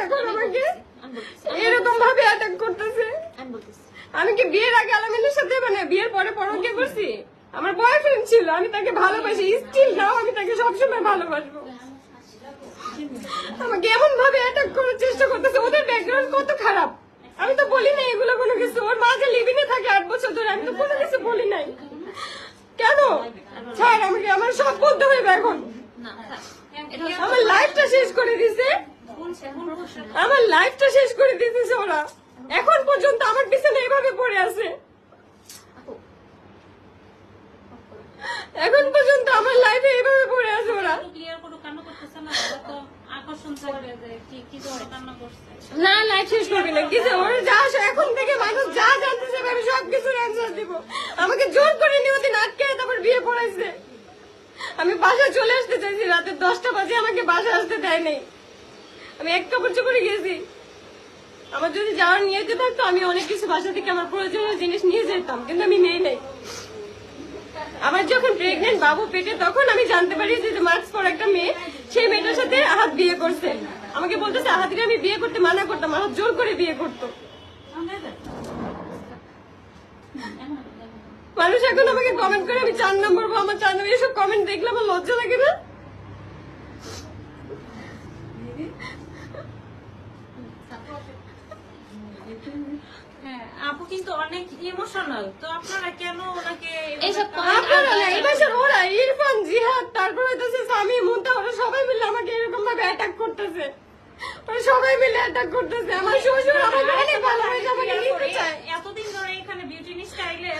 এখন আমাকে এরকম ভাবে অ্যাটাক করতেছে। আমি কি বিয়ের আগে আলামিনের সাথে মানে বিয়ের পরে পরকে করছি? আমার বয়ফ্রেন্ড ছিল, আমি তাকে ভালোবাসি, স্টিল নাও আমি তাকে সবসময় ভালোবাসবো। আমাকে এমন ভাবে অ্যাটাক করার চেষ্টা করতেছে। ওদের ব্যাকগ্রাউন্ড কত খারাপ, আমি তো বলি নাই এগুলো কোনো কিছু। ওর মা যে লিভিনে থাকে 8 বছর ধরে, আমি তো কোনো কিছু বলি নাই। কেন ছাড় আমাকে, আমার সব বলতে হইবে এখন। আমার লাইফটা শেষ করে দিছে, আমার লাইফটা শেষ করে দিতেছে ওরা। এখন পর্যন্ত আমার পিছনে এভাবে পড়ে আছে, এখন পর্যন্ত আমার লাইফে এভাবে পড়ে আছে ওরা। না লাইফ শেষ করবি না কিছু, ওরা যা এখন থেকে মানুষ যা জানতে চাইবে আমি সবকিছুর অ্যান্সার দিব। আমাকে জোর করে নিয়ে ওদিন আটকে তারপর বিয়ে পড়াইছে। আমি বাসায় চলে আসতে চাইছি, রাতে 10টা বাজে আমাকে বাসায় আসতে দেয় নাই। আমি এক কাপড় চোপড়ে গেছি। আমার যদি যাওয়ার নিয়ে যেতে থাকতো আমি অনেক কিছু বাসা থেকে আমার প্রয়োজনীয় জিনিস নিয়ে যেতাম, কিন্তু আমি নেই নাই। আমার যখন প্রেগনেন্ট বাবু পেটে তখন আমি জানতে পারি যে মার্কস পর একটা মেয়ে, সেই মেয়েটার সাথে আহাত বিয়ে করছে। আমাকে বলতেছে আহাতকে আমি বিয়ে করতে মানা করতাম, আহাত জোর করে বিয়ে করতো। মানুষ এখন আমাকে কমেন্ট করে আমি 4 নম্বর, আমার 4 নম্বর, এসব কমেন্ট দেখলে আমার লজ্জা লাগে না? আপু কিন্তু অনেক ইমোশনাল, তো আপনারা কেন ওনাকে এইসব ওরা ইরফান, জিহাদ, তারপর হইতেছে সামি, মুন্তা, ওরা সবাই মিলে আমাকে এরকম ভাবে অ্যাটাক করতেছে। ওরা সবাই মিলে অ্যাটাক করতেছে। আমার শ্বশুর আমাকে অনেক ভালোবাসে, আমাকে নিতে চায়। এতদিন ধরে এখানে বিউটি স্টাইলে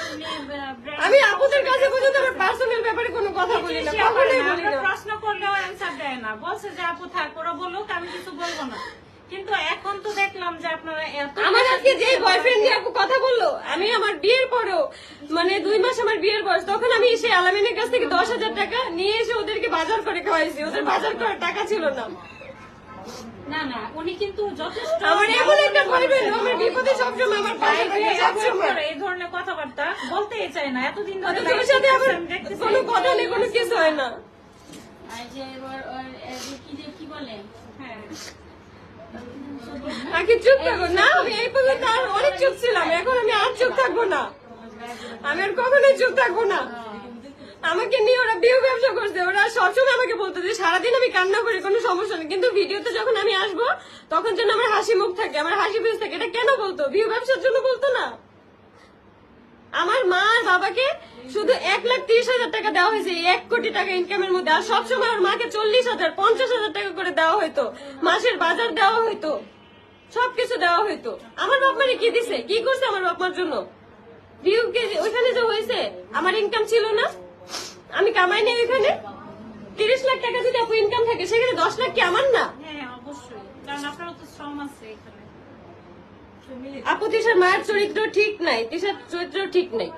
আমি আপুদের কাছে পর্যন্ত আমার পার্সোনাল ব্যাপারে কোনো কথা বলি না, কখনোই বলি না। প্রশ্ন করলেও অ্যানসার দেয় না, বলছে যে আপু থাক, ওরা বলুক, আমি কিছু বলবো না। কিন্তু এখন তো দেখলাম যে আপনারা আমার আজকে যে বয়ফ্রেন্ড নিয়ে আপু কথা বললো, আমি আমার বিয়ের পরেও মানে 2 মাস আমার বিয়ের বয়স, তখন আমি সেই আলামিনের কাছ থেকে 10,000 টাকা নিয়ে এসে ওদেরকে বাজার করে খাওয়াইছি। ওদের বাজার করার টাকা ছিল না। না না, উনি কিন্তু যথেষ্ট আমার এমন একটা বয়ফ্রেন্ড, আমার বিপদে সবসময় আমার পাশে থাকে, সবসময় এই ধরনের কথাবার্তা বলতেই চায় না। এতদিন ধরে তোর সাথে আমার কোনো কথা নেই, কোনো কিছু হয় না। কি বলে, হ্যাঁ আগে চুপ থাকো না, আমি এই পর্যন্ত আর অনেক চুপ ছিলাম, এখন আমি আর চুপ থাকবো না, আমি আর কখনোই চুপ থাকবো না। আমাকে নিয়ে ওরা বিয়ে ব্যবসা করছে, ওরা সবসময় আমাকে বলতো যে সারাদিন আমি কান্না করি, কোনো সমস্যা নেই, কিন্তু ভিডিওতে যখন আমি আসবো তখন যেন আমার হাসি মুখ থাকে, আমার হাসি ফেস থাকে। এটা কেন বলতো? বিয়ে ব্যবসার জন্য বলতো না? আমার মা আর বাবাকে শুধু 1,30,000 টাকা দেওয়া হয়েছে 1 কোটি টাকা ইনকামের মধ্যে, আর সবসময় ওর মাকে 40,000, 50,000 টাকা করে দেওয়া হইতো, মাসের বাজার দেওয়া হইতো, সবকিছু দেওয়া হইতো। আমার বাপ মারে কি দিছে, কি করছে আমার বাপ মার জন্য? ভিউকে ওইখানে যে হয়েছে, আমার ইনকাম ছিল না, আমি কামাই নেই ওইখানে। 30 লাখ টাকা যদি আপু ইনকাম থাকে, সেখানে 10 লাখ কি আমার না? হ্যাঁ অবশ্যই, কারণ আপনারও তো শ্রম আছে এখানে। আপু তিশার মায়ের চরিত্র ঠিক নাই, তিশার চরিত্র ঠিক নাই,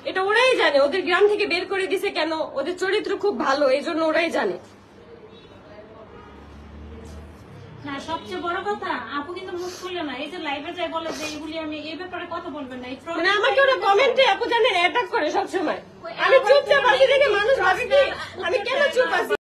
এটা ওরাই জানে। ওদের গ্রাম থেকে বের করে দিছে কেন? ওদের চরিত্র খুব ভালো, এই জন্য ওরাই জানে। না সবচেয়ে বড় কথা, আপু কিন্তু মুখ খুলে না, এই যে লাইভে যায় বলে যে এইগুলি আমি এই ব্যাপারে কথা বলবেন না। মানে আমাকে ওরা কমেন্টে আপু জানেন অ্যাটাক করে সবসময়। আমি চুপচাপ আছি দেখে মানুষ ভাবে কি আমি কেন চুপ আছি।